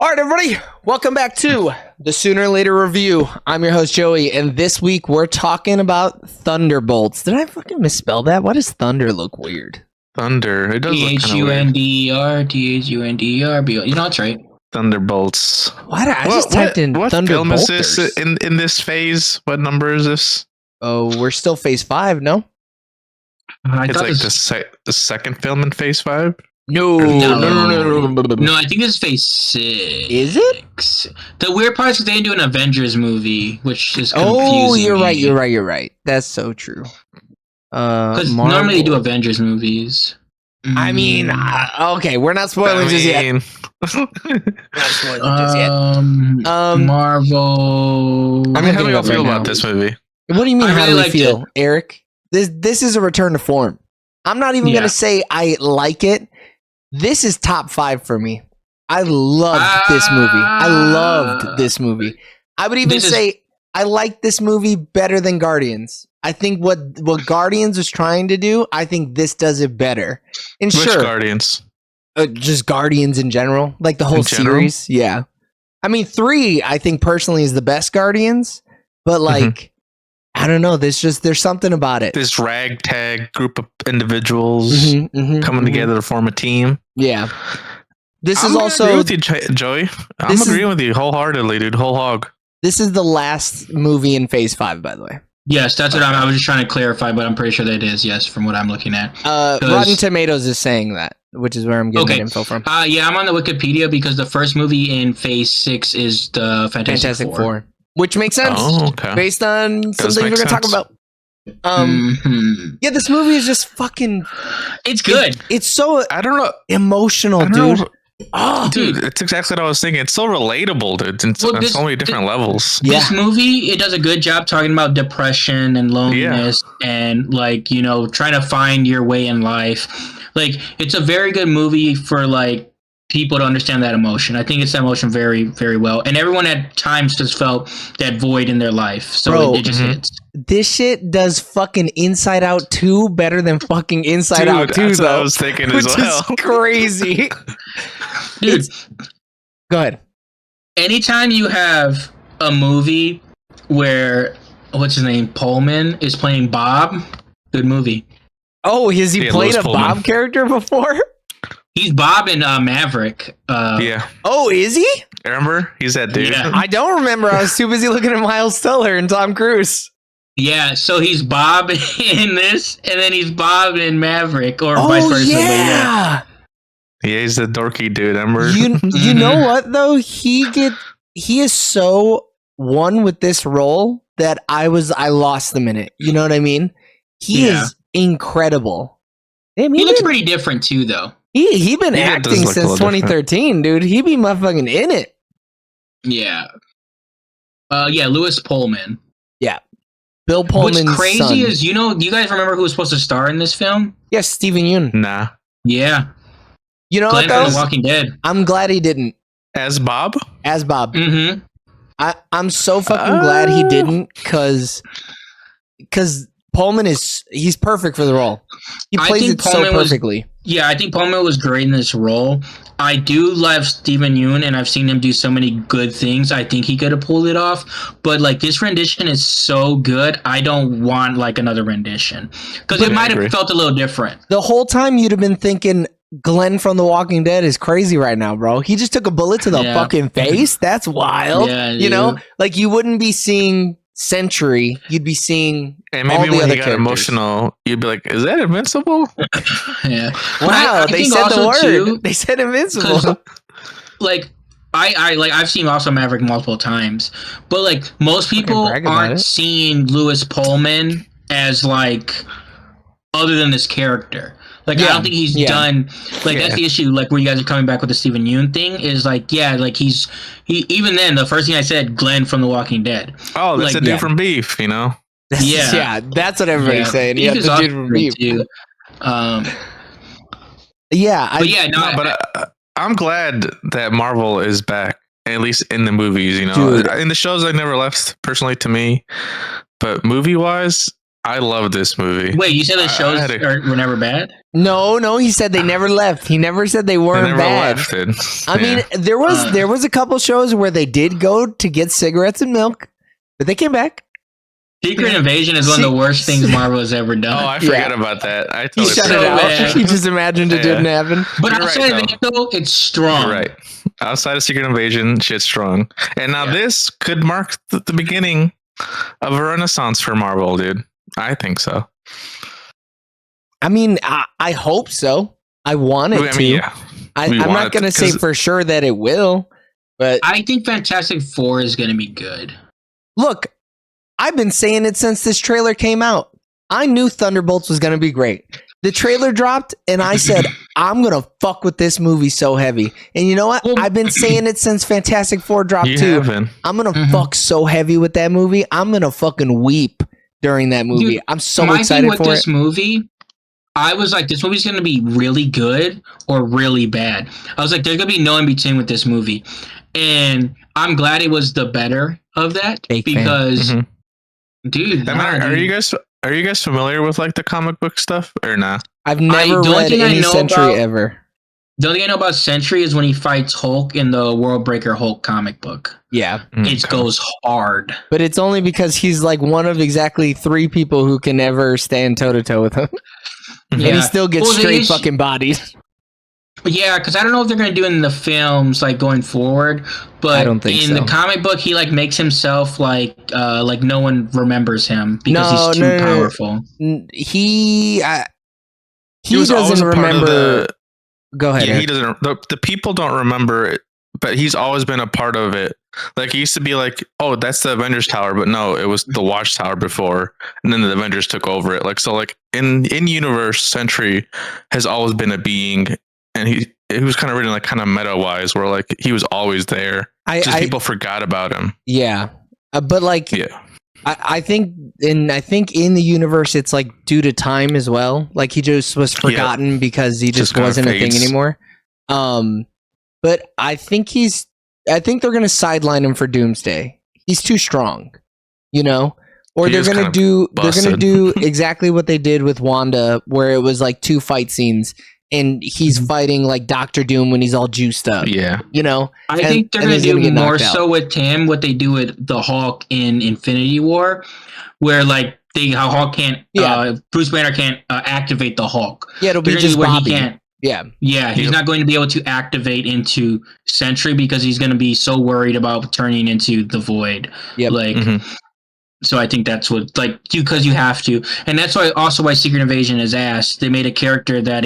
All right, everybody, welcome back to the Sooner or Later Review. I'm your host, Joey, and this week we're talking about Thunderbolts. Did I fucking misspell that? Why does thunder look weird? Thunder. It does look kind of weird. Thunderder, Thunderber. You know, that's right. Thunderbolts. Why did I just typed in what film is this Thunderbolters? in this phase? What number is this? Oh, we're still phase 5, no? It's like the second film in phase 5? No, I think this is phase 6. Is it? The weird part is they didn't do an Avengers movie, which is confusing. Oh, you're right. That's so true. Because normally they do Avengers movies. I mean, okay, we're not spoiling just yet. Not spoiling just yet. Marvel. I mean, how do you feel about this movie? What do you mean? How do we feel, it. Eric? This is a return to form. I'm not even gonna say I like it. This is top 5 for me. I loved this movie. I would even say I like this movie better than Guardians. I think what Guardians was trying to do, I think this does it better. And Which sure, Guardians? Just Guardians in general, like the whole series. Yeah, I mean 3. I think personally is the best Guardians, but like. I don't know. There's something about it. This ragtag group of individuals coming together to form a team. Yeah. This I'm is also with you, Joey. I'm agreeing with you wholeheartedly, dude. Whole hog. This is the last movie in Phase 5, by the way. Yes, that's what I was just trying to clarify, but I'm pretty sure that it is. Yes, from what I'm looking at. Rotten Tomatoes is saying that, which is where I'm getting that info from. Yeah, I'm on the Wikipedia because the first movie in Phase 6 is the Fantastic Four. Which makes sense based on something we're going to talk about. Yeah, this movie is just fucking... It's good. It's so I don't know. Emotional, dude. Dude, it's exactly what I was thinking. It's so relatable, dude. It's on so many different levels. This movie, it does a good job talking about depression and loneliness and, like, you know, trying to find your way in life. Like, it's a very good movie for, like, people to understand that emotion. I think it's that emotion very, very well. And everyone at times just felt that void in their life. So it just hits. This shit does fucking Inside Out 2 better than fucking Inside Out 2, that's though. What I was thinking as well. Which is crazy. Dude, go ahead. Anytime you have a movie where, what's his name, Pullman is playing Bob, good movie. Oh, has he played a Bob character before? He's Bob in Maverick. Yeah. Oh, is he? Remember? He's that dude. Yeah. I don't remember. I was too busy looking at Miles Teller and Tom Cruise. Yeah, so he's Bob in this, and then he's Bob in Maverick, or vice versa. Yeah. Yeah, he's the dorky dude, remember? You know what, though? He is so one with this role that I lost the minute. You know what I mean? He is incredible. Damn, he looks pretty different, too, though. He been acting since 2013, dude. He be motherfucking in it. Yeah. Lewis Pullman. Yeah. Bill Pullman's What's crazy son. is, you guys remember who was supposed to star in this film? Yes, Steven Yeun. Nah. Yeah. You know Glenn what, though? from The Walking Dead. I'm glad he didn't. As Bob? As Bob. Mm-hmm. I'm so fucking glad he didn't, because Pullman he's perfect for the role. He plays it so perfectly. I think Pullman was great in this role. I do love Steven Yeun, and I've seen him do so many good things. I think he could have pulled it off. But, like, this rendition is so good, I don't want, like, another rendition. Because it might have felt a little different. The whole time you'd have been thinking Glenn from The Walking Dead is crazy right now, bro. He just took a bullet to the fucking face. That's wild. Yeah, you know? Like, you wouldn't be seeing Sentry, you'd be seeing and maybe all the when other he got characters. Emotional, you'd be like, is that Invincible? Yeah. Wow, they said the word. Too, they said Invincible. Like, I've seen also Maverick multiple times, but like most people aren't seeing Lewis Pullman as like other than this character. Like, I don't think he's done. Like, that's the issue. Like, where you guys are coming back with the Steven Yeun thing is like, like he even then, the first thing I said, Glenn from The Walking Dead. Oh, that's a dude from Beef, you know? Yeah, that's what everybody's saying. Beef is the dude from Beef. Too. I'm glad that Marvel is back, at least in the movies, you know. Dude. In the shows, I never left personally to me, but movie-wise, I love this movie. Wait, you said the shows were never bad? No, he said they never left. He never said they weren't bad. I mean, there was a couple shows where they did go to get cigarettes and milk, but they came back. Secret Invasion is one of the worst things Marvel has ever done. Oh, I forget about that. I totally shut it out. He just imagined it didn't happen. But outside of that, though, it's strong. You're right. Outside of Secret Invasion, shit's strong. And now this could mark the beginning of a renaissance for Marvel, dude. I think so. I mean, I hope so. I want it to. Yeah. I'm not going to say for sure that it will, but I think Fantastic Four is going to be good. Look, I've been saying it since this trailer came out. I knew Thunderbolts was going to be great. The trailer dropped, and I said, I'm going to fuck with this movie so heavy. And you know what? I've been saying it since Fantastic Four dropped too. I'm going to fuck so heavy with that movie. I'm going to fucking weep during that movie. Dude, I'm so excited for it. This movie, I was like, this movie's going to be really good or really bad. I was like, there's going to be no in between with this movie. And I'm glad it was the better of that because... Dude, are you guys familiar with like the comic book stuff or not? I've never read any Sentry ever. The only thing I know about Sentry is when he fights Hulk in the World Breaker Hulk comic book. Yeah, it goes hard. But it's only because he's like one of exactly 3 people who can ever stand toe to toe with him, and he still gets straight fucking bodied. Yeah, because I don't know if they're going to do it in the films like going forward, but I don't think in the comic book he like makes himself like no one remembers him because he's too powerful. He doesn't remember. Go ahead. Yeah, he doesn't. The people don't remember it, but he's always been a part of it. Like he used to be like, oh, that's the Avengers Tower, but no, it was the Watchtower before, and then the Avengers took over it. Like so, like in universe, Sentry has always been a being. And he was kind of written like kind of meta wise, where like he was always there. People forgot about him. Yeah, but like, I think in the universe, it's like due to time as well. Like he just was forgotten because he just wasn't a thing anymore. But I think they're gonna sideline him for Doomsday. He's too strong, you know. Or they're gonna do exactly what they did with Wanda, where it was like 2 fight scenes. And he's fighting like Doctor Doom when he's all juiced up. Yeah. You know? I think they're going to do more so with him what they do with the Hulk in Infinity War, where like how Hulk can't, Bruce Banner can't activate the Hulk. Yeah, it'll be just Bobby. He can't. Yeah, he's not going to be able to activate into Sentry because he's going to be so worried about turning into the Void. Yep. Like, so I think that's what, like, because you have to. And that's why Secret Invasion is asked. They made a character that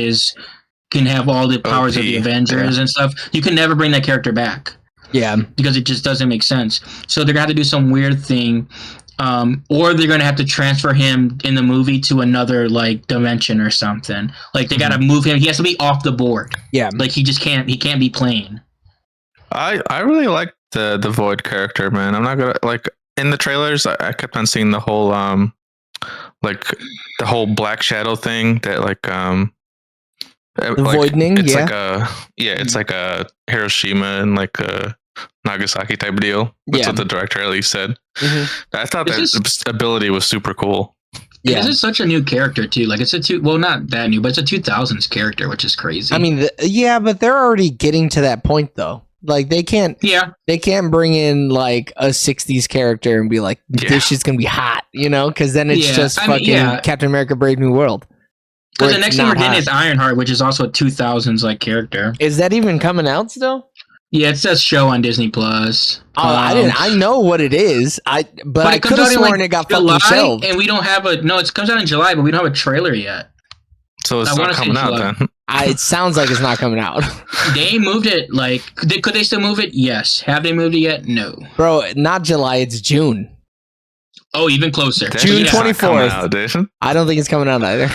can have all the powers of the Avengers and stuff. You can never bring that character back. Yeah. Because it just doesn't make sense. So they're going to have to do some weird thing. Or they're going to have to transfer him in the movie to another, like, dimension or something. Like, they got to move him. He has to be off the board. Yeah. Like, he can't be playing. I really like the Void character, man. I'm not going to, like, in the trailers, I kept on seeing the whole, like, the whole Black Shadow thing that, like, the voiding, it's it's like a Hiroshima and like a Nagasaki type of deal. That's what the director at least said. I thought that ability was super cool. Yeah, this is such a new character too. Like it's not that new, but it's a 2000s character, which is crazy. I mean, but they're already getting to that point though. Like they can't bring in like a 60s character and be like, this shit's gonna be hot, you know? Because then it's just Captain America: Brave New World. Because the next thing we're getting is Ironheart, which is also a 2000s like character. Is that even coming out still? Yeah, it says show on Disney Plus. Oh, I know what it is. But I could have sworn it got fucking shelved. And we don't have it comes out in July, but we don't have a trailer yet. So it's not coming out then. It sounds like it's not coming out. They moved it. Like, could they still move it? Yes. Have they moved it yet? No. Bro, not July. It's June. Oh, even closer. June 24th. I don't think it's coming out either.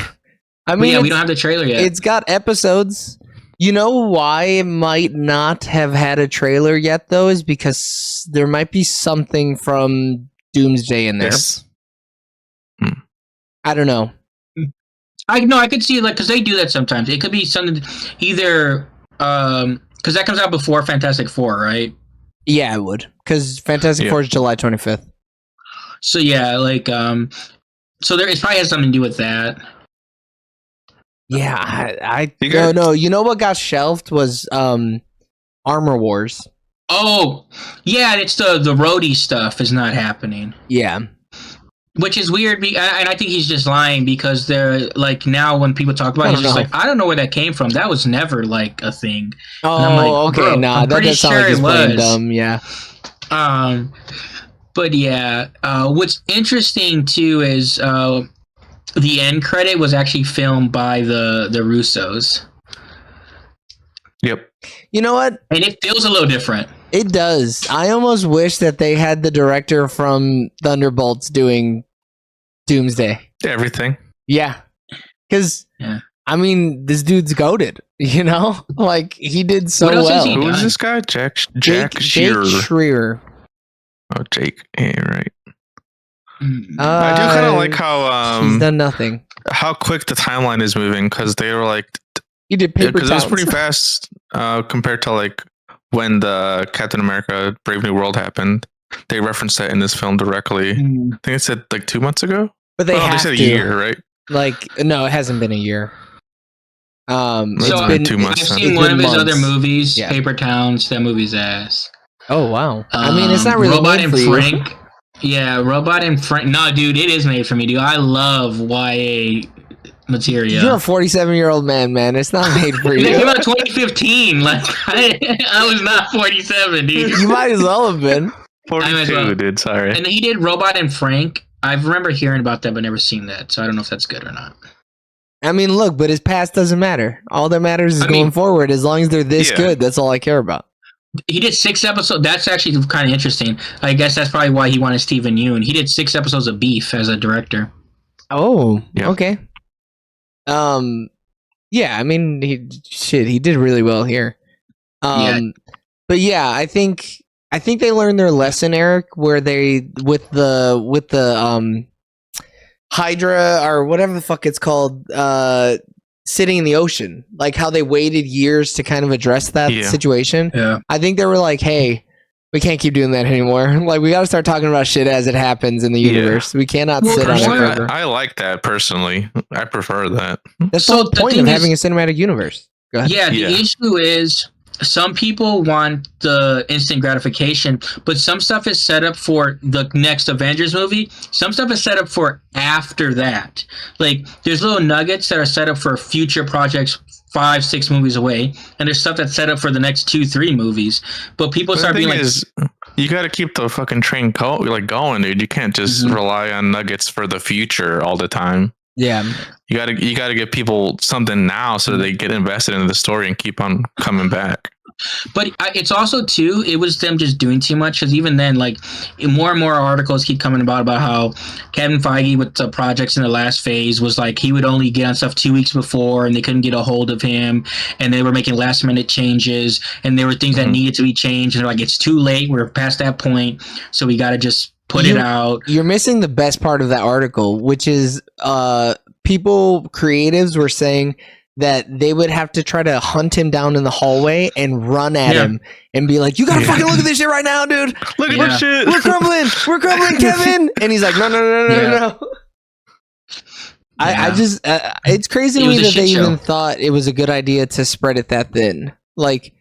I mean, we don't have the trailer yet. It's got episodes. You know why it might not have had a trailer yet, though, is because there might be something from Doomsday in there. Yes. I don't know. I could see like because they do that sometimes. It could be something either because that comes out before Fantastic Four, right? Yeah, it would because Fantastic Four is July 25th. So yeah, like So it probably has something to do with that. Yeah, no. You know what got shelved was Armor Wars. Oh, yeah, it's the roadie stuff is not happening. Yeah. Which is weird, and I think he's just lying because they're like now when people talk about it, he's just like, I don't know where that came from. That was never like a thing. Oh, and I'm like, okay, nah, that does sound like he's playing dumb. Yeah. But yeah, what's interesting too is the end credit was actually filmed by the Russos. Yep. You know what? And it feels a little different. It does. I almost wish that they had the director from Thunderbolts doing Doomsday. Everything. Yeah. Because, I mean, this dude's goated, you know? Like, he did so well. Who is this guy? Jack Schreier. Oh, Jake. Yeah, right. I do kind of like how... he's done nothing. How quick the timeline is moving, because they were like... He did paper towns. Because it was pretty fast compared to, like, when the Captain America Brave New World happened. They referenced that in this film directly. I think it said like 2 months ago. But they said a year, right? Like, no, it hasn't been a year. It's been 2 months. I've seen one of his other movies, Paper Towns. That movie's ass. Oh wow! I mean, it's not really Robot made and for Frank. You. Yeah, Robot and Frank. No, dude, it is made for me, dude. I love YA material. You're a 47-year-old man. It's not made for you. It came out 2015. Like I was not 47, dude. You might as well have been. 42, dude. Sorry. And he did Robot and Frank. I remember hearing about that, but never seen that. So I don't know if that's good or not. I mean, look, but his past doesn't matter. All that matters is going forward. As long as they're this good, that's all I care about. He did 6 episodes. That's actually kind of interesting. I guess that's probably why he wanted Steven Yeun. He did 6 episodes of Beef as a director. Oh, okay. Yeah, I mean, he did really well here. But yeah, I think they learned their lesson, Eric, where they with the Hydra or whatever the fuck it's called, sitting in the ocean, like how they waited years to kind of address that situation. Yeah, I think they were like, hey, we can't keep doing that anymore. Like, we got to start talking about shit as it happens in the universe. We cannot sit on it forever. I like that personally. I prefer that. That's the whole point of having a cinematic universe. Go ahead. Yeah, the issue is some people want the instant gratification, but some stuff is set up for the next Avengers movie. Some stuff is set up for after that. Like, there's little nuggets that are set up for future projects 5-6 movies away, and there's stuff that's set up for the next 2-3 movies. But people start being like, you got to keep the fucking train going, dude. You can't just rely on nuggets for the future all the time. Yeah, you got to give people something now so that they get invested into the story and keep on coming back. But it's also too, it was them just doing too much, because even then, like, more and more articles keep coming about how Kevin Feige with the projects in the last phase was like he would only get on stuff 2 weeks before, and they couldn't get a hold of him, and they were making last minute changes, and there were things that needed to be changed, and they're like, it's too late, we're past that point, so we got to just put it out. You're missing the best part of that article, which is creatives were saying that they would have to try to hunt him down in the hallway and run at him and be like, you gotta fucking look at this shit right now, dude. Look at this shit. We're crumbling, Kevin. And he's like, no. I just, it's crazy to me that they even thought it was a good idea to spread it that thin. Like,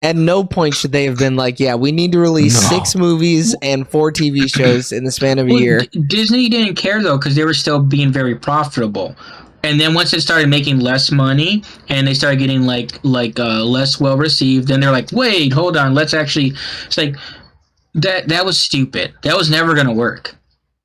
at no point should they have been like, yeah, we need to release 6 movies and 4 TV shows in the span of a year. Disney didn't care, though, because they were still being very profitable. And then once it started making less money and they started getting like less well received, then they're like, wait, hold on, let's actually. It's like that was stupid. That was never gonna work.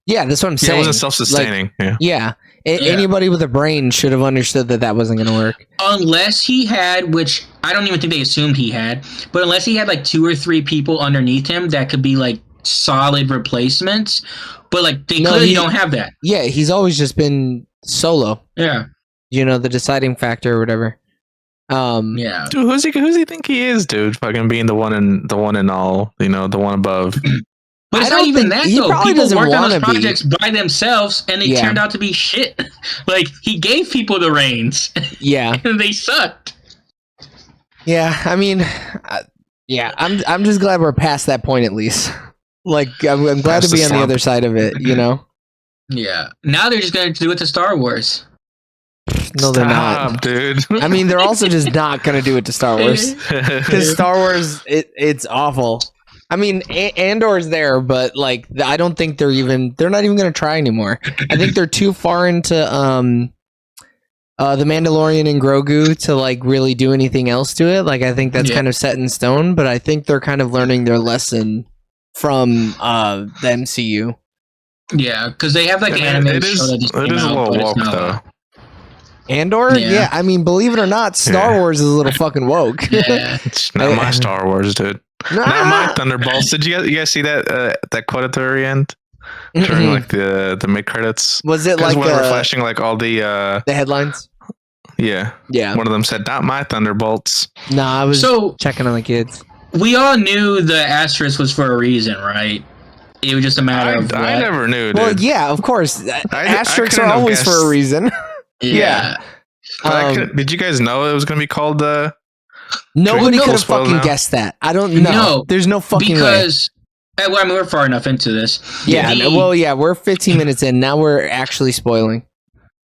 Yeah, that's what I'm saying. It wasn't self-sustaining. Like, anybody with a brain should have understood that wasn't gonna work. Unless he had, which I don't even think they assumed he had, but unless he had like 2 or 3 people underneath him that could be like solid replacements. But like they clearly don't have that. Yeah, he's always just been solo. Yeah. You know, the deciding factor or whatever. Yeah. Dude, who's he think he is, dude? Fucking being the one and all, you know, the one above. But it's not even that, though. People worked on those projects by themselves, and they turned out to be shit. Like, he gave people the reins. Yeah. And they sucked. Yeah, I mean, I'm just glad we're past that point at least. Like, I'm glad to be on the other side of it, you know? Yeah. Now they're just gonna do it to Star Wars. No, they're not, dude. I mean, they're also just not gonna do it to Star Wars because Star Wars, it's awful. I mean, Andor's there, but like, I don't think they're not even gonna try anymore. I think they're too far into the Mandalorian and Grogu to like really do anything else to it. Like, I think that's kind of set in stone, but I think they're kind of learning their lesson from the MCU. Yeah, because they have like animated show that just came out, but it's not though. Andor? Yeah, I mean, believe it or not, Star Wars is a little fucking woke. Yeah. It's not my Star Wars, dude. Not my Thunderbolts. Did you guys see that quote at the very end? During like the mid credits? Was it like when we're flashing like all the headlines? Yeah. One of them said, "Not my Thunderbolts." Nah, I was checking on the kids. We all knew the asterisk was for a reason, right? It was just a matter of I never knew, dude. Well, yeah, of course. Asterisks are always for a reason. Yeah. Did you guys know it was going to be called Nobody could have fucking guessed that. I don't know. No, there's no fucking way. Well, I mean, we're far enough into this. Yeah, we're 15 minutes in. Now we're actually spoiling.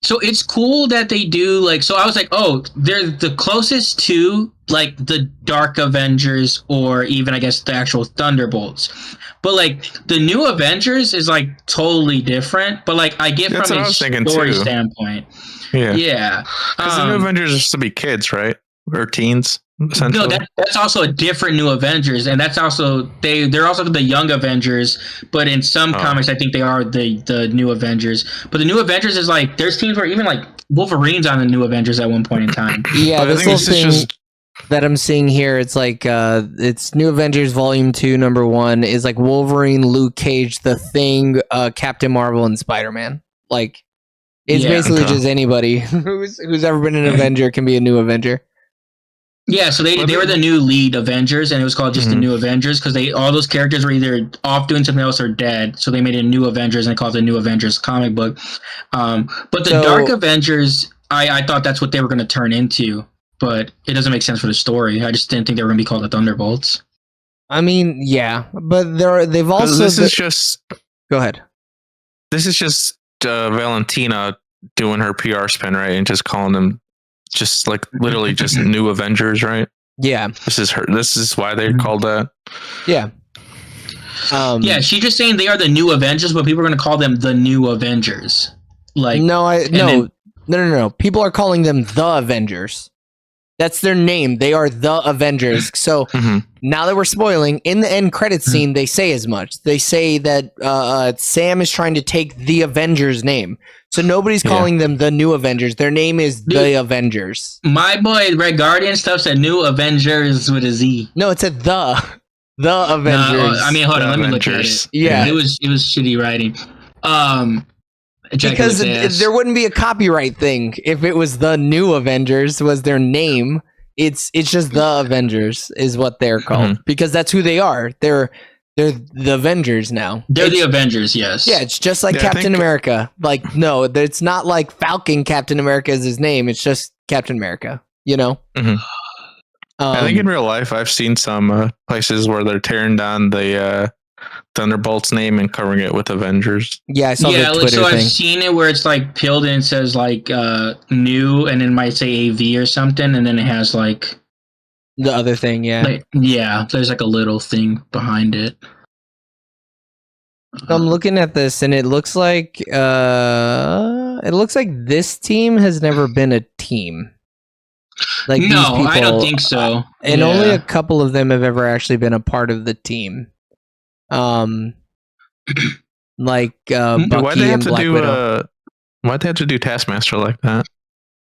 So it's cool that they do like. So I was like, oh, they're the closest to like the Dark Avengers, or even I guess the actual Thunderbolts. But like the new Avengers is like totally different. But like I get from a story standpoint. Yeah. Because the new Avengers are supposed to be kids, right? Or teens. No, that's also a different new Avengers, and that's also they're also the Young Avengers, but in some comics I think they are the new Avengers. But the new Avengers is like there's teams where even like Wolverine's on the new Avengers at one point in time. Yeah, this whole thing that I'm seeing here, it's like it's New Avengers Volume 2, number 1 is like Wolverine, Luke Cage, The Thing, Captain Marvel, and Spider-Man. Like it's basically just anybody who's ever been an Avenger can be a new Avenger. Yeah, so they were the new lead Avengers, and it was called just the New Avengers because all those characters were either off doing something else or dead. So they made a New Avengers and they called it the New Avengers comic book. But the Dark Avengers, I thought that's what they were going to turn into, but it doesn't make sense for the story. I just didn't think they were going to be called the Thunderbolts. I mean, yeah, but they've also. This is just. Go ahead. This is just Valentina doing her PR spin, right, and just calling them. Just like literally just New Avengers, right? Yeah. This is why they're called that. Yeah. Yeah, she's just saying they are the New Avengers, but people are going to call them the New Avengers. Like no. People are calling them the Avengers. That's their name. They are the Avengers. So now that we're spoiling, in the end credits scene, they say as much. They say that Sam is trying to take the Avengers name. So nobody's calling them the New Avengers. Their name is the Avengers. My boy Red Guardian stuff said New Avengers with a Z. No, it said the Avengers. I mean, hold on, let me look at it. Yeah, it was shitty writing. Because there wouldn't be a copyright thing if it was the New Avengers was their name. It's just the Avengers is what they're called because that's who they are. They're the Avengers now. They're the Avengers, yes. Yeah, it's just like Captain America. Like, no, it's not like Falcon Captain America is his name. It's just Captain America, you know? I think in real life, I've seen some places where they're tearing down the Thunderbolts name and covering it with Avengers. Yeah, I saw the Twitter thing. I've seen it where it's like peeled and it says like new and then it might say AV or something and then it has like the other thing, there's like a little thing behind it. I'm looking at this and it looks like this team has never been a team. Like no, these people, I don't think so. And only a couple of them have ever actually been a part of the team. Like Bucky and Black Widow. Why'd they have to do Taskmaster like that?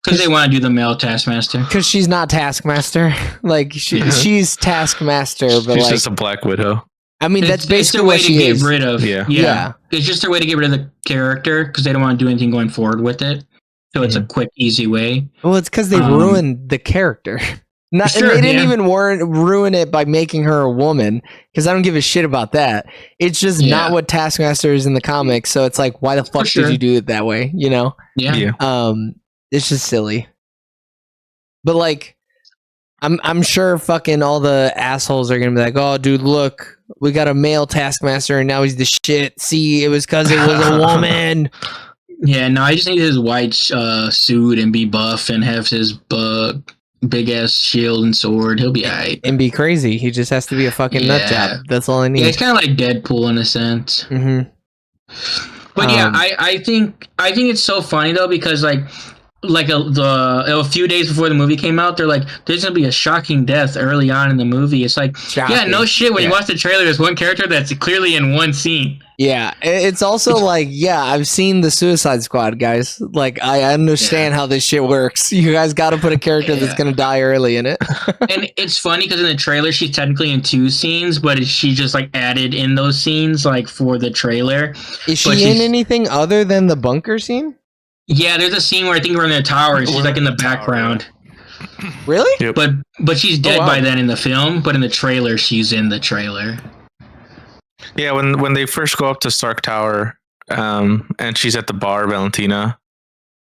Because they want to do the male Taskmaster. Because she's not Taskmaster. Like she's Taskmaster, but she's like just a Black Widow. I mean, that's basically what she is. Rid of. Yeah. It's just their way to get rid of the character because they don't want to do anything going forward with it. So it's a quick, easy way. Well, it's because they ruined the character. They didn't even ruin it by making her a woman because I don't give a shit about that. It's just not what Taskmaster is in the comics. So it's like, why the fuck did you do it that way? You know? Yeah. It's just silly. But like, I'm sure fucking all the assholes are gonna be like, oh, dude, look, we got a male Taskmaster, and now he's the shit. See, it was because it was a woman. Yeah, no, I just need his white suit and be buff and have his big ass shield and sword. He'll be alright. And be crazy. He just has to be a fucking nut job. That's all I need. Yeah, it's kind of like Deadpool in a sense. Mm-hmm. But yeah, I think it's so funny though, because like a few days before the movie came out, they're like, there's gonna be a shocking death early on in the movie. It's like, yeah, no shit. When you watch the trailer, there's one character that's clearly in one scene. Yeah, it's also like, yeah, I've seen the Suicide Squad, guys. Like, I understand how this shit works. You guys got to put a character that's gonna die early in it. And it's funny because in the trailer, she's technically in 2 scenes, but she just like added in those scenes like for the trailer. Is she in anything other than the bunker scene? Yeah, there's a scene where I think we're in the tower. She's like in the background. Really? Yep. But she's dead by then in the film. But in the trailer, she's in the trailer. Yeah, when they first go up to Stark Tower, and she's at the bar, Valentina,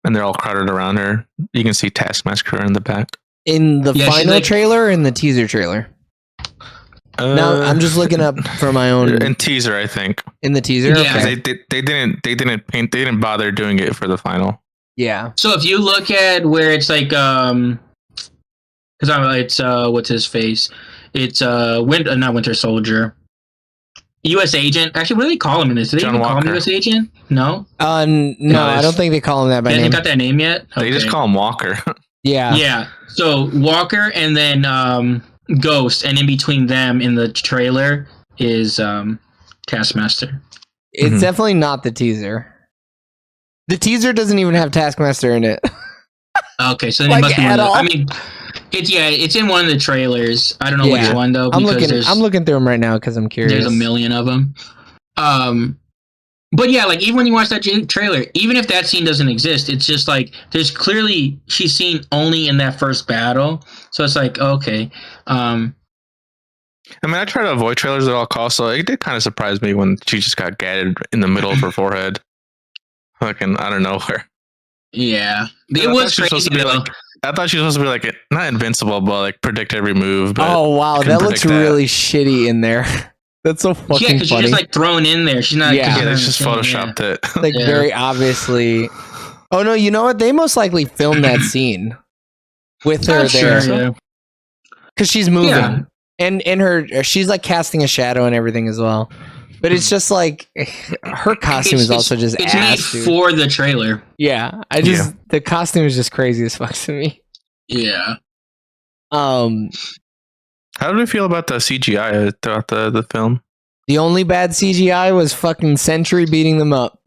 and they're all crowded around her, you can see Taskmaster in the back. In the final trailer or in the teaser trailer? Now I'm just looking up for my own. In teaser, I think. In the teaser, yeah. Okay. They didn't bother doing it for the final. Yeah. So if you look at where it's like, because it's what's his face? It's not Winter Soldier. U.S. Agent. Actually, what do they call him in this? Do they even call him U.S. Agent? No. No, I don't think they call him that by name. They haven't got that name yet. Okay. They just call him Walker. Yeah. Yeah. So Walker and then Ghost, and in between them in the trailer is Taskmaster. It's definitely not the teaser. The teaser doesn't even have Taskmaster in it. Okay, so then it must be I mean, it's in one of the trailers. I don't know which one though. I'm looking through them right now because I'm curious. There's a million of them. But yeah, like even when you watch that trailer, even if that scene doesn't exist, it's just like there's clearly she's seen only in that first battle. So it's like, okay. I mean, I try to avoid trailers at all costs, so it did kind of surprise me when she just got gatted in the middle of her forehead. Fucking out of nowhere. Yeah. It was crazy. I thought she was supposed to be like, not invincible, but like predict every move. But oh, wow. That looks really shitty in there. That's so fucking funny. Yeah, because she's just like thrown in there. She's not. Yeah, they just photoshopped it. Like very obviously. Oh no, you know what? They most likely filmed that scene with her there. Because she's moving. Yeah. And she's like casting a shadow and everything as well. But it's just like her costume is also just it's made for the trailer. Yeah. The costume is just crazy as fuck to me. Yeah. How did you feel about the CGI throughout the film? The only bad CGI was fucking Sentry beating them up.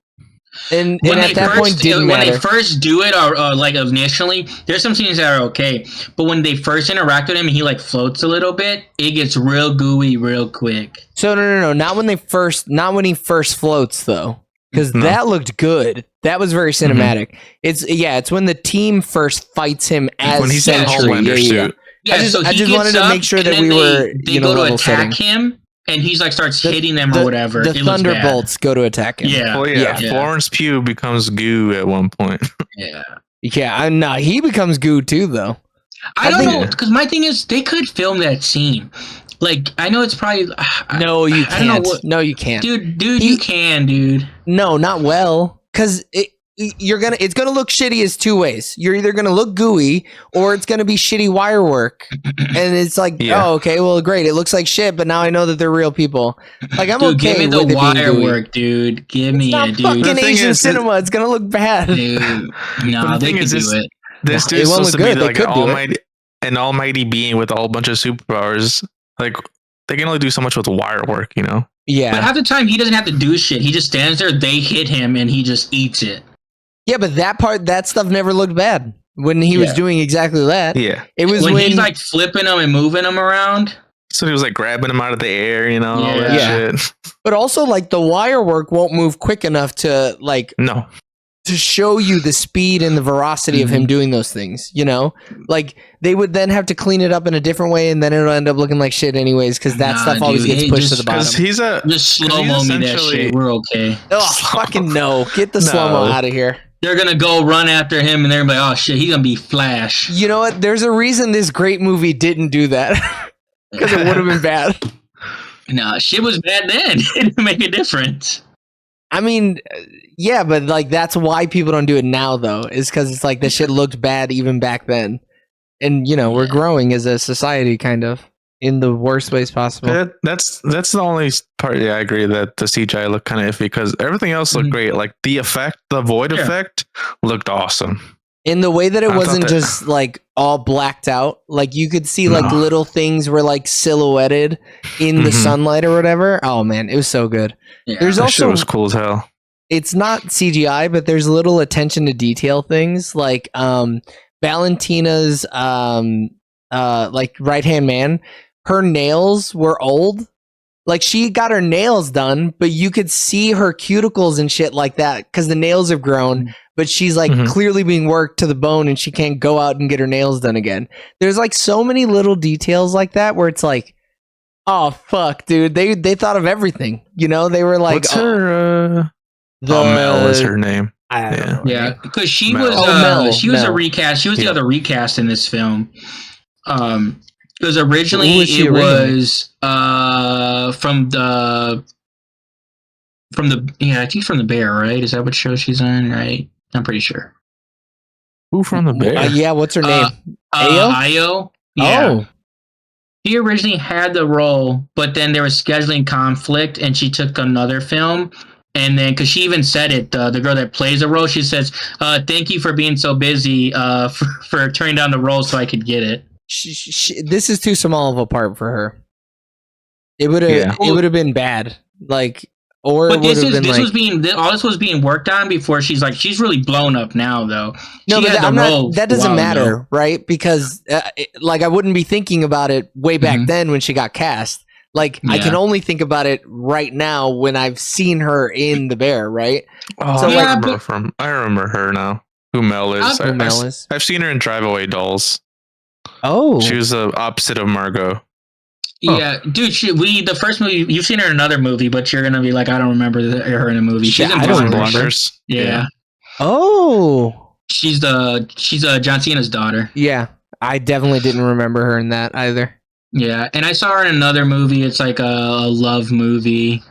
And at that point, didn't matter. When they first do it, or like initially, there's some scenes that are okay. But when they first interact with him and he like floats a little bit, it gets real gooey real quick. So no. Not when he first floats though. Because that looked good. That was very cinematic. It's when the team first fights him as when he's in Homelander suit. Yeah, I just wanted to make sure that they go to attack him, and he's like starts hitting them or whatever. The Thunderbolts go to attack him. Yeah. Well, yeah. Florence Pugh becomes goo at one point. Yeah, he becomes goo too, though. I don't know, because my thing is they could film that scene. Like, I know it's probably no, you can't. No, you can't, dude. You can, dude. No, not well, because it's gonna look shitty as 2 ways. You're either gonna look gooey or it's gonna be shitty wire work, and it's like, oh, okay, well, great. It looks like shit, but now I know that they're real people. Like, I'm okay. Give me the wire work, dude. Give me it, dude. Fucking Asian cinema. It's gonna look bad. Dude, no, they can do it. This dude's supposed to be like an almighty being with a whole bunch of superpowers. Like, they can only do so much with wire work, you know? Yeah. But half the time, he doesn't have to do shit. He just stands there, they hit him, and he just eats it. Yeah, but that stuff never looked bad when he was doing exactly that. Yeah. It was when he's like flipping them and moving them around. So he was like grabbing them out of the air, you know? All that shit. But also, like, the wire work won't move quick enough to, like... No. To show you the speed and the veracity of him doing those things, you know? Like, they would then have to clean it up in a different way, and then it'll end up looking like shit anyways, because that stuff always gets pushed to the bottom. Just slow-mo me that shit. We're okay. Oh, fucking no. Get the slow-mo out of here. They're gonna go run after him, and they're gonna be like, oh shit, he's gonna be Flash. You know what? There's a reason this great movie didn't do that. Because it would have been bad. No, shit was bad then. It didn't make a difference. I mean, yeah, but like that's why people don't do it now, though, is because it's like the shit looked bad even back then, and we're growing as a society, kind of in the worst ways possible. That's the only part. Yeah, I agree that the CGI looked kind of iffy because everything else looked great. Like the effect, the void effect, looked awesome. In the way that it wasn't just like all blacked out, like you could see like little things were like silhouetted in the sunlight or whatever. Oh man, it was so good. Yeah. There's that also shit was cool as hell. It's not CGI, but there's little attention to detail things like Valentina's like right hand man. Her nails were old. Like she got her nails done, but you could see her cuticles and shit like that because the nails have grown. But she's like clearly being worked to the bone, and she can't go out and get her nails done again. There's like so many little details like that where it's like, oh fuck, dude, they thought of everything. They were like, what's her? Mel is her name. Yeah, because she was she was a recast. She was the other recast in this film. Because originally it was from the I think from the Bear, right? Is that what show she's on? Right, I'm pretty sure. Who from the Bear? Yeah, what's her name? Ayo. Yeah. Oh. She originally had the role, but then there was scheduling conflict, and she took another film. And then, because she even said it, the girl that plays the role, she says, "Thank you for being so busy, for turning down the role so I could get it." This is too small of a part for her. It would have been bad, like, or but this was being worked on before. She's really blown up now, though. No, but that doesn't matter, right? Because like I wouldn't be thinking about it way back then when she got cast. Like I can only think about it right now when I've seen her in The Bear, right? Oh, so I remember her now. Who Mel is? I've seen her in Drive Away Dolls. Oh, she was the opposite of Margot. Yeah, dude. The first movie you've seen her in another movie, but you're gonna be like, I don't remember her in a movie. She's in Blockers. Yeah. Oh, she's John Cena's daughter. Yeah, I definitely didn't remember her in that either. Yeah, and I saw her in another movie. It's like a love movie.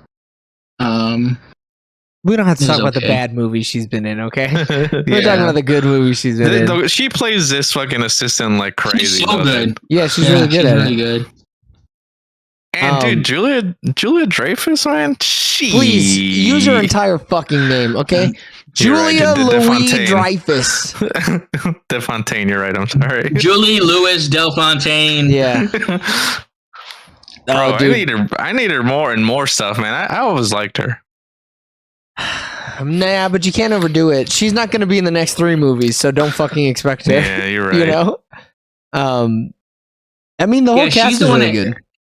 We don't have to talk about the bad movies she's been in, okay? We're talking about the good movies she's been in. She plays this fucking assistant like crazy. She's so good. Yeah, she's really good at it. Really good. And dude, Julia Dreyfus, man, please use her entire fucking name, okay? Julia Louis Dreyfus. DeFontaine, you're right. I'm sorry. Julie Louis Delfontaine. Yeah. Bro, I need her more and more stuff, man. I always liked her. Nah, but you can't overdo it. She's not going to be in the next 3 movies, so don't fucking expect her. Yeah, you're right. I mean, the whole cast is really good.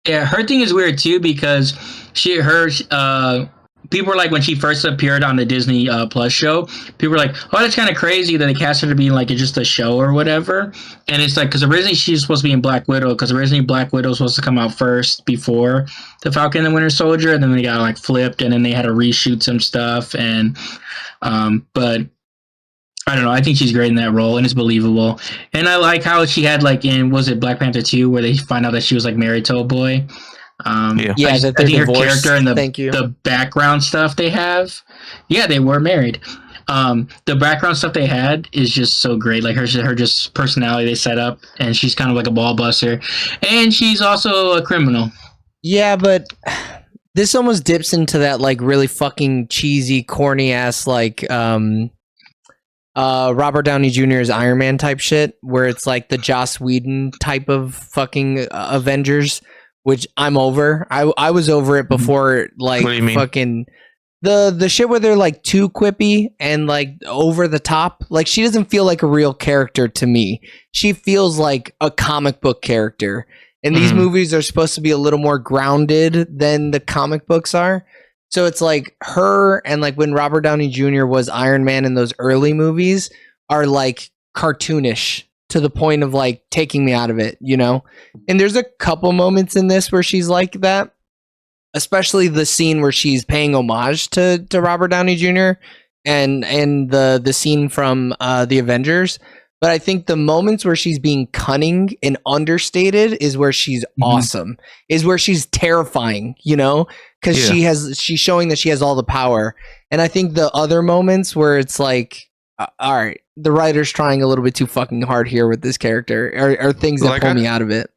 Yeah, her thing is weird too because people were like, when she first appeared on the Disney Plus show, people were like, oh, that's kind of crazy that they cast her to be like just a show or whatever. And it's like, because originally she's supposed to be in Black Widow, because originally Black Widow was supposed to come out first before the Falcon and the Winter Soldier, and then they got like flipped, and then they had to reshoot some stuff. And but I don't know, I think she's great in that role, and it's believable. And I like how she had like was it Black Panther 2 where they find out that she was like married to a boy. I think her character and the background stuff they have, they were married. The background stuff they had is just so great. Like her just personality they set up, and she's kind of like a ball buster, and she's also a criminal. Yeah, but this almost dips into that like really fucking cheesy, corny ass like Robert Downey Jr.'s Iron Man type shit, where it's like the Joss Whedon type of fucking Avengers. Which I'm over. I was over it before, like fucking the shit where they're like too quippy and like over the top. Like she doesn't feel like a real character to me. She feels like a comic book character. And these movies are supposed to be a little more grounded than the comic books are. So it's like her and like when Robert Downey Jr. was Iron Man in those early movies are like cartoonish. To the point of like taking me out of it, And there's a couple moments in this where she's like that, especially the scene where she's paying homage to Robert Downey Jr. and the scene from the Avengers. But I think the moments where she's being cunning and understated is where she's awesome. Is where she's terrifying, you know? Because she's showing that she has all the power. And I think the other moments where it's like, all right, the writer's trying a little bit too fucking hard here with this character, are things that pull me out of it.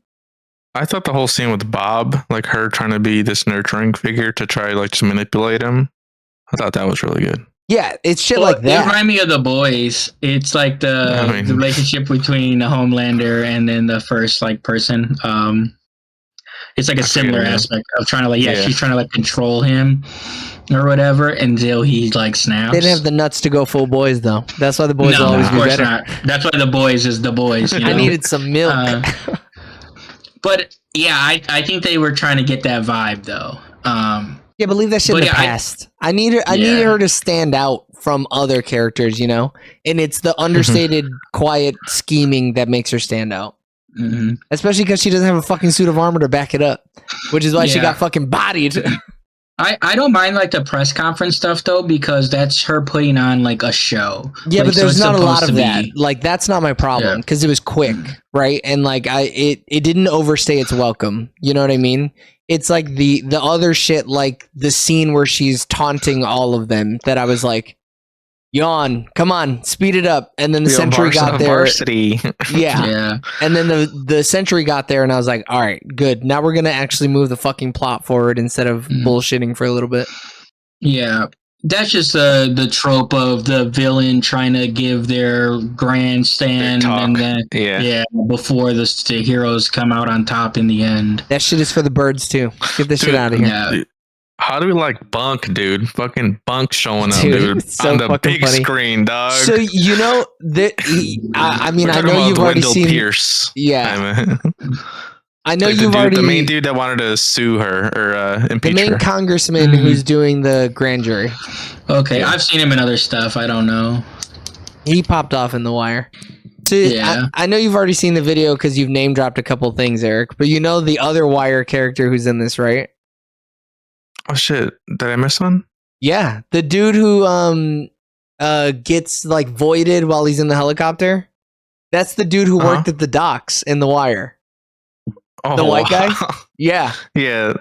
I thought the whole scene with Bob, like her trying to be this nurturing figure to try like to manipulate him, I thought that was really good. Yeah, it's shit like that. It reminded me of The Boys. It's like the relationship between the Homelander and then the first like person. It's like a similar aspect of trying to like she's trying to like control him or whatever until he like snaps. They didn't have the nuts to go full boys though. That's why The Boys will always be better. Not. That's why The Boys is The Boys. You know? I needed some milk. But yeah, I think they were trying to get that vibe though. Yeah, but leave that shit in the past. I need her to stand out from other characters, you know? And it's the understated, quiet scheming that makes her stand out. Mm-hmm. Especially because she doesn't have a fucking suit of armor to back it up, which is why she got fucking bodied. I don't mind like the press conference stuff though, because that's her putting on like a show. Yeah, but there's not a lot of that. Like that's not my problem because it was quick, right? And like it didn't overstay its welcome. You know what I mean? It's like the other shit, like the scene where she's taunting all of them. That I was like, yawn, come on, speed it up. And then the Sentry got there. Yeah. And then the Sentry got there, and I was like, all right, good. Now we're gonna actually move the fucking plot forward instead of bullshitting for a little bit. Yeah. That's just the trope of the villain trying to give their grandstand and then before the heroes come out on top in the end. That shit is for the birds too. Get this shit out of here. Yeah. How do we like Bunk, dude? Fucking Bunk showing up, dude, so on the big screen, dog. So you know that I mean, I know you've already seen Pierce. Yeah. I know you've already the main dude that wanted to sue her or impeach her. The main congressman who's doing the grand jury. Okay, I've seen him in other stuff. I don't know. He popped off in The Wire. So I know you've already seen the video because you've name dropped a couple things, Eric. But you know the other Wire character who's in this, right? Oh shit! Did I miss one? Yeah, the dude who gets like voided while he's in the helicopter. That's the dude who worked at the docks in The Wire. Oh, the white guy? Yeah. Yeah,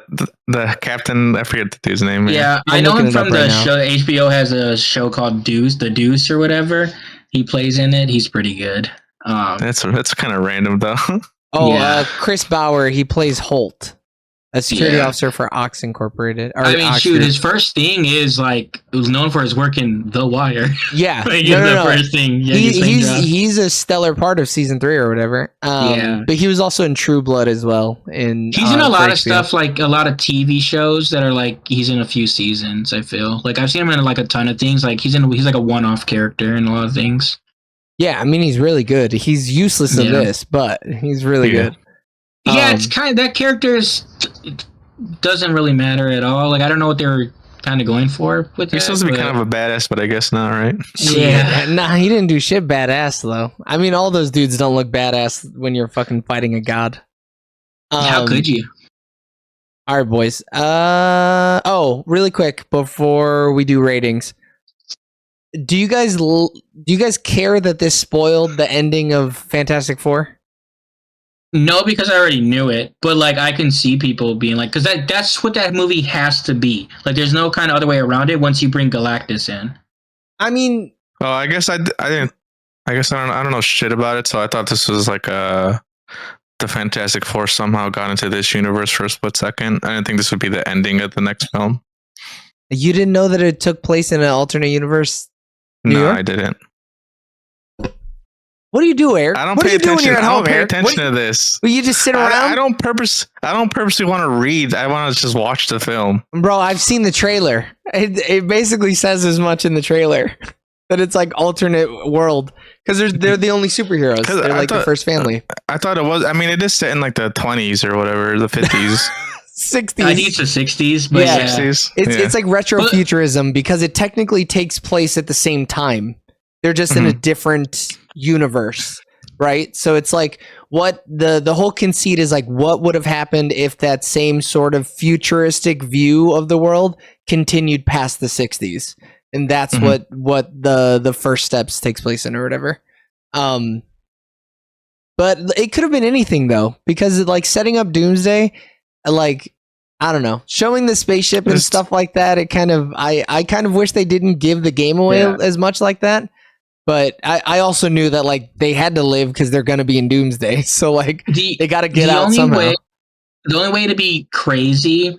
the captain, I forget the dude's name. Yeah, I know him from the show. HBO has a show called The Deuce or whatever. He plays in it. He's pretty good. That's kind of random though. Chris Bauer, he plays Holt, a security officer for Ox Incorporated. I mean, his first thing is like it was known for his work in The Wire. Yeah, first thing. Yeah, he's a stellar part of season 3 or whatever. But he was also in True Blood as well. He's in a lot of stuff, like a lot of TV shows that are like he's in a few seasons. I feel like I've seen him in like a ton of things. Like he's like a one-off character in a lot of things. Yeah, I mean he's really good. He's useless in this, but he's really good. Yeah, it's kind of that character doesn't really matter at all. Like I don't know what they were kind of going for with. He's supposed to be kind of a badass, but I guess not, right? Yeah, nah, he didn't do shit badass though. I mean, all those dudes don't look badass when you're fucking fighting a god. How could you? All right, boys. Really quick before we do ratings. Do you guys care that this spoiled the ending of Fantastic Four? No, because I already knew it. But like, I can see people being like, because that's what that movie has to be. Like, there's no kind of other way around it once you bring Galactus in. I mean, I guess I didn't. I guess I don't know shit about it. So I thought this was like the Fantastic Four somehow got into this universe for a split second. I didn't think this would be the ending of the next film. You didn't know that it took place in an alternate universe? No, I didn't. What do you do, Eric? I don't pay attention. I don't pay attention to this. Well, you just sit around. I don't purposely want to read. I want to just watch the film. Bro, I've seen the trailer. It basically says as much in the trailer that it's like alternate world because they're the only superheroes. They're like the first family. I thought it was. I mean, it is set in like the 20s or whatever, the 50s. 60s. I think it's the 60s, but 60s. It's like retrofuturism because it technically takes place at the same time. They're just in a different universe, right? So it's like what the whole conceit is like what would have happened if that same sort of futuristic view of the world continued past the 60s. And that's what the first steps takes place in or whatever. But it could have been anything though, because like setting up Doomsday, like I don't know, showing the spaceship and stuff like that. It kind of I kind of wish they didn't give the game away as much like that. But I also knew that like they had to live because they're gonna be in Doomsday, so like they got to get out somehow. The only way to be crazy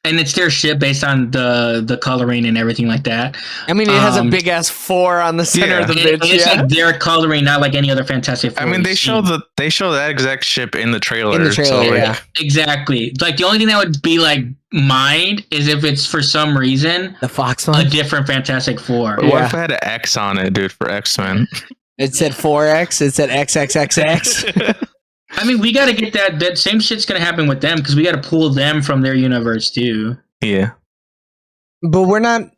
and it's their ship based on the coloring and everything like that. I mean, it has a big ass 4 on the center of the bitch. It's like their coloring, not like any other Fantastic Four. I mean, they show that exact ship in the trailer. In the trailer, so, like, exactly. Like the only thing that would be like mind is if it's for some reason the Fox one, a different Fantastic Four. What if it had an X on it, dude, for X-Men? It said 4X. It said XXXX. I mean, we got to get that same shit's going to happen with them because we got to pull them from their universe too. Yeah. But we're not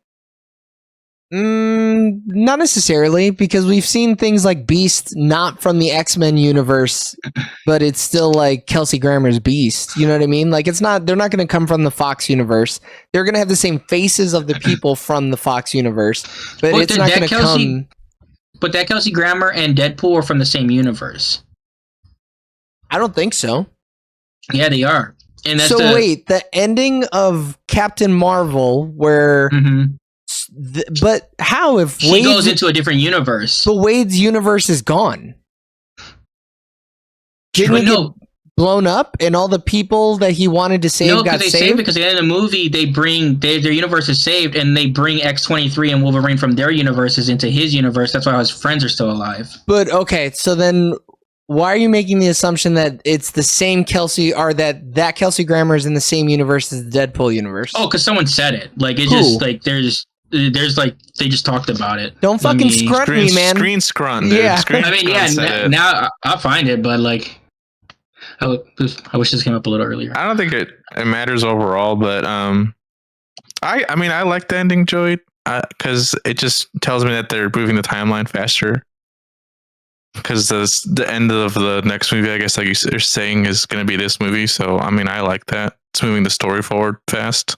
necessarily, because we've seen things like Beast not from the X-Men universe, but it's still like Kelsey Grammer's Beast. You know what I mean? Like they're not going to come from the Fox universe. They're going to have the same faces of the people from the Fox universe, but it's not going to come. But that Kelsey Grammer and Deadpool are from the same universe. I don't think so. Yeah, they are. And that's wait, the ending of Captain Marvel, where, but how if he goes into a different universe? But Wade's universe is gone. Didn't he get blown up, and all the people that he wanted to save got saved? Because at the end of the movie, they bring their universe is saved, and they bring X-23 and Wolverine from their universes into his universe. That's why his friends are still alive. But okay, so then, why are you making the assumption that it's the same Kelsey, or that Kelsey Grammer is in the same universe as the Deadpool universe? Oh, because someone said it. Like it just like there's like they just talked about it. Don't fucking scrunt me, man. Screen scrunt. Dude. Yeah, I mean, now I'll find it, but like I wish this came up a little earlier. I don't think it matters overall, but I mean I like the ending, Joey, because it just tells me that they're moving the timeline faster. Because the end of the next movie, I guess, like you're saying, is going to be this movie. So, I mean, I like that. It's moving the story forward fast.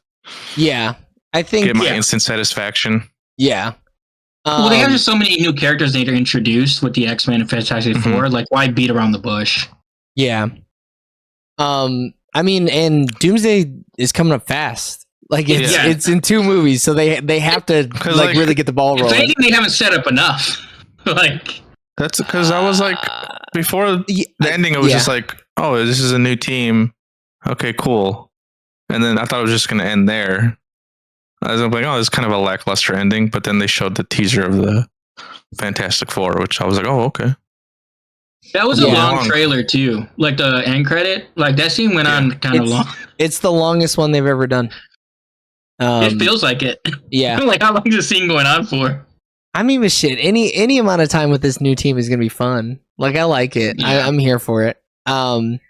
Yeah. I think... Get my instant satisfaction. Yeah. Well, they have just so many new characters they introduced with the X-Men and Fantastic Four. Like, why beat around the bush? Yeah. I mean, and Doomsday is coming up fast. Like, it's in 2 movies, so they have to, like really get the ball rolling. If anything, they haven't set up enough. Like... That's because I was like, before the ending, it was just like, oh, this is a new team. Okay, cool. And then I thought it was just going to end there. I was like, oh, this is kind of a lackluster ending. But then they showed the teaser of the Fantastic Four, which I was like, oh, okay. That was a long trailer, too. Like the end credit. Like that scene went on kind of long. It's the longest one they've ever done. It feels like it. Yeah. Like, how long is the scene going on for? I mean, but shit, any amount of time with this new team is gonna be fun. Like, I like it. Yeah. I'm here for it. But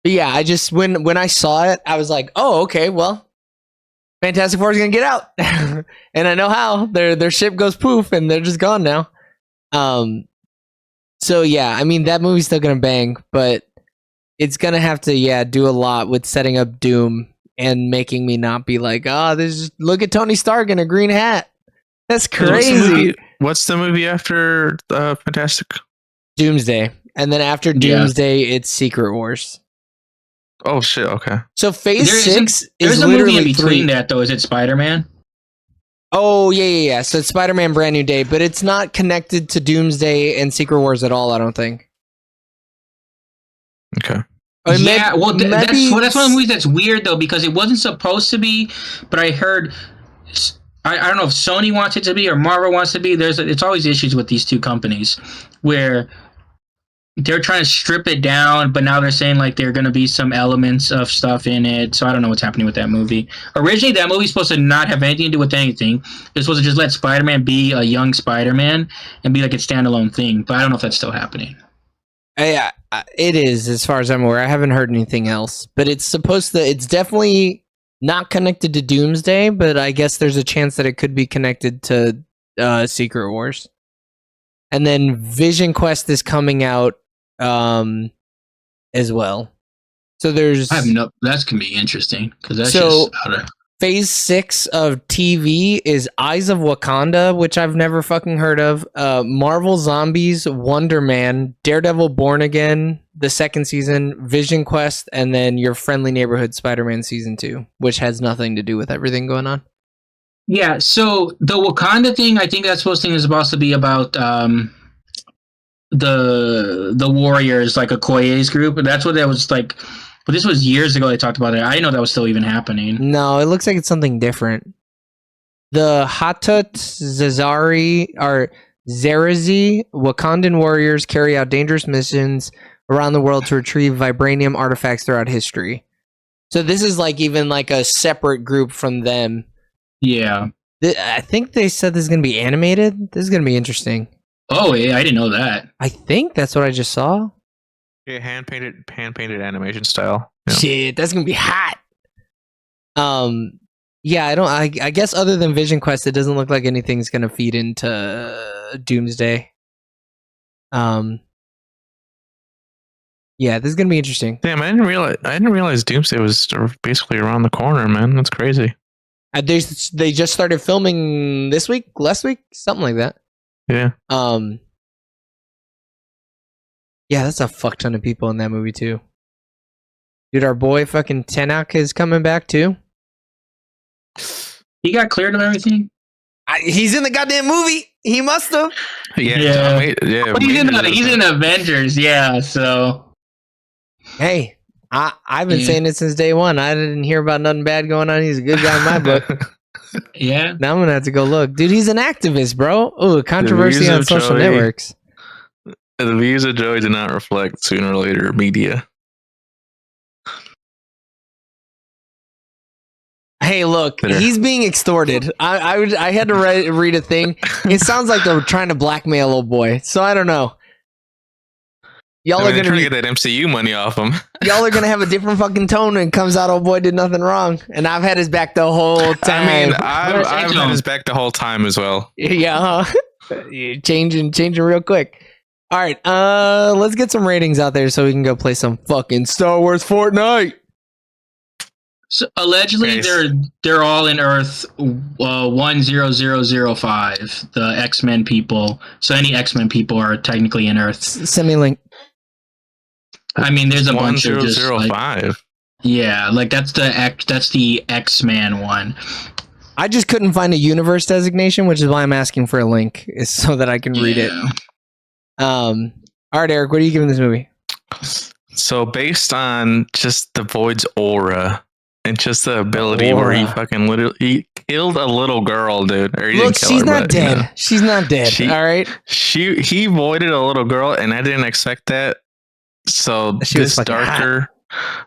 yeah, I just when I saw it, I was like, oh, okay, well, Fantastic Four is gonna get out, and I know how. Their ship goes poof, and they're just gone now. So yeah, I mean, that movie's still gonna bang, but it's gonna have to do a lot with setting up Doom and making me not be like, oh, look at Tony Stark in a green hat. That's crazy. What's the movie after Fantastic? Doomsday. And then after Doomsday, it's Secret Wars. Oh, shit. Okay. So Phase 6 is there's a literally movie in between that, though. Is it Spider-Man? Oh, yeah. So it's Spider-Man Brand New Day, but it's not connected to Doomsday and Secret Wars at all, I don't think. Okay. That's one of the movies that's weird, though, because it wasn't supposed to be, but I heard... I don't know if Sony wants it to be or Marvel wants it to be. It's always issues with these 2 companies where they're trying to strip it down, but now they're saying like there are going to be some elements of stuff in it. So I don't know what's happening with that movie. Originally, that movie's supposed to not have anything to do with anything. They're supposed to just let Spider-Man be a young Spider-Man and be like a standalone thing. But I don't know if that's still happening. Yeah, it is, as far as I'm aware. I haven't heard anything else, but it's definitely not connected to Doomsday, but I guess there's a chance that it could be connected to Secret Wars. And then Vision Quest is coming out as well. So there's... that's going to be interesting, because that's just... Phase 6 of TV is Eyes of Wakanda, which I've never fucking heard of. Marvel Zombies, Wonder Man, Daredevil Born Again, the second season, Vision Quest, and then Your Friendly Neighborhood Spider-Man season 2, which has nothing to do with everything going on. Yeah, so the Wakanda thing, I think that supposed to be about the Warriors, like Okoye's group. That's what that was like. But this was years ago they talked about it. I didn't know that was still even happening. No, it looks like it's something different. The Hatut Zazari are Zerazi, Wakandan warriors carry out dangerous missions around the world to retrieve vibranium artifacts throughout history. So this is like even like a separate group from them. Yeah. I think they said this is going to be animated. This is going to be interesting. Oh, yeah, I didn't know that. I think that's what I just saw. Yeah, hand painted animation style. Yeah. Shit, that's gonna be hot. Yeah, I guess other than Vision Quest, it doesn't look like anything's gonna feed into Doomsday. Yeah, this is gonna be interesting. Damn, I didn't realize Doomsday was basically around the corner, man. That's crazy. They just started filming last week, something like that. Yeah. Yeah, that's a fuck ton of people in that movie too. Dude, our boy fucking Tenak is coming back too. He got cleared of everything? He's in the goddamn movie. He must have. Yeah. Well, he's in Avengers, yeah, so. Hey, I've been saying it since day one. I didn't hear about nothing bad going on. He's a good guy in my book. Yeah. Now I'm going to have to go look. Dude, he's an activist, bro. Ooh, controversy on social networks. The views of Joey do not reflect Sooner or Later media. Hey, look, he's being extorted. I had to read a thing. It sounds like they're trying to blackmail old boy. So I don't know. Y'all are going to get that MCU money off him. Y'all are going to have a different fucking tone when it comes out old boy did nothing wrong. And I've had his back the whole time. I mean, I've had his back the whole time as well. Yeah, huh? Changing real quick. All right, let's get some ratings out there so we can go play some fucking Star Wars Fortnite. So allegedly, they're all in Earth 10005. The X-Men people. So any X-Men people are technically in Earth. Send me a link. I mean, there's a bunch of just 10005. Yeah, like that's the X-Man one. I just couldn't find a universe designation, which is why I'm asking for a link, is so that I can read it. All right, Eric, what are you giving this movie? So based on just the Void's aura and just the ability where he fucking literally killed a little girl, dude. Or look, she's not dead. You know, she's not dead. All right. He voided a little girl, and I didn't expect that. So this darker,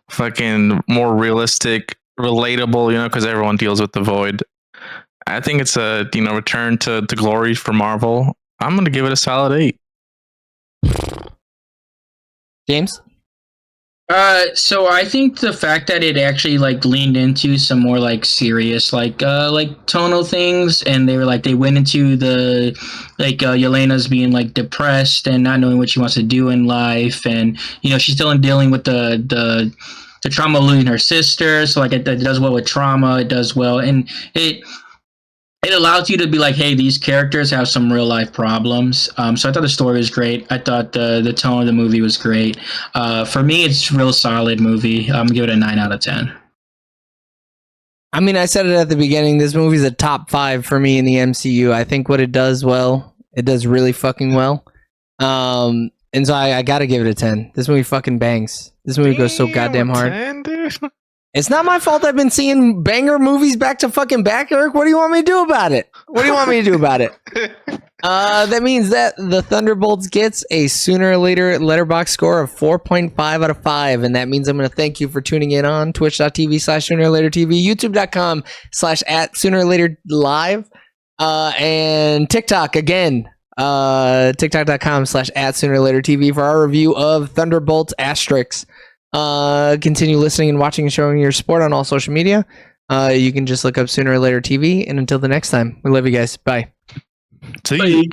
fucking more realistic, relatable, you know, because everyone deals with the Void. I think it's a return to glory for Marvel. I'm gonna give it a solid 8. James? So I think the fact that it actually like leaned into some more like serious like tonal things, and they went into the like Yelena's being like depressed and not knowing what she wants to do in life, and she's still dealing with the trauma of losing her sister. So like it does well with trauma. It does well, and it allows you to be like, hey, these characters have some real life problems. So I thought the story was great. I thought the tone of the movie was great. For me, it's a real solid movie. I'm going to give it a 9 out of 10. I mean, I said it at the beginning. This movie's a top 5 for me in the MCU. I think what it does well, it does really fucking well. And so I got to give it a 10. This movie fucking bangs. This movie goes so goddamn hard. 10, dude. It's not my fault I've been seeing banger movies back to fucking back, Eric. What do you want me to do about it? That means that the Thunderbolts gets a Sooner or Later letterbox score of 4.5 out of 5. And that means I'm going to thank you for tuning in on twitch.tv/Sooner or Later TV, youtube.com/@Sooner or Later Live, and TikTok again. TikTok.com/@Sooner or Later TV for our review of Thunderbolts Asterix. Continue listening and watching and showing your support on all social media. You can just look up Sooner or Later TV. And until the next time, we love you guys. Bye. See you.